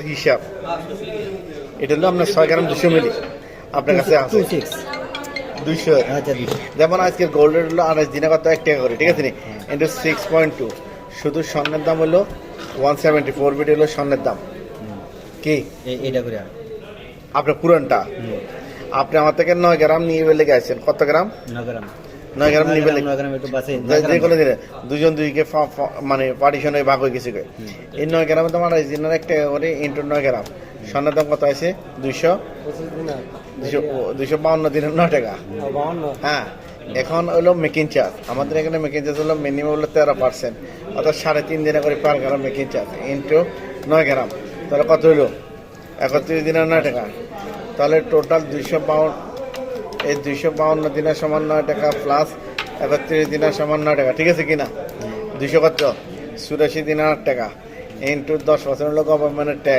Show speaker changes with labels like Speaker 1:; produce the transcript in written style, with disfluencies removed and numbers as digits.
Speaker 1: হিসাব এটা হলো আপনার 6 গ্রাম 200 মিলি আপনার কাছে আছে 200 যেমন আজকের গোল্ডের হলো 28 দিনে কত 1 টাকা করে, ঠিক আছে নি, ইন্টু 6.2। শুধু স্বর্ণের দাম হলো 174 বিট হলো স্বর্ণের দাম কি
Speaker 2: এটা করে
Speaker 1: আপনার পুরানটা। আপনি আমার থেকে 9 গ্রাম নিয়ে বেলে গেছেন, কত গ্রাম? 9 গ্রাম নিয়ে বেলে যে কোনো দিনে দুজন দুইকে মানে পার্টিশন হয়ে ভাগ হয়ে গেছে। এই 9 গ্রামে তোমার 28 দিনের 1 টাকা করে ইন্টু 9 গ্রাম স্বর্ণের দাম কত আছে? 252 দিনের 9 টাকা। হ্যাঁ, এখন হলো মেকিং চার্জ। আমাদের এখানে মেকিং চার্জ হলো মিনিমাম হলো 13%, অর্থাৎ 3.5 দিনে করে পার গ্রাম মেকিং চার্জ ইন্টু 9 গ্রাম। তাহলে কত হলো? 31 দিনের 9 টাকা। তাহলে টোটাল 252, এই 252 দিনের সমান 9 টাকা প্লাস 31 দিনের সমান 9 টাকা, ঠিক আছে কিনা? 200 কত? 84 দিনের 8 টাকা ইন্টু 10% হলো গভর্নমেন্টের ট্যাক্স।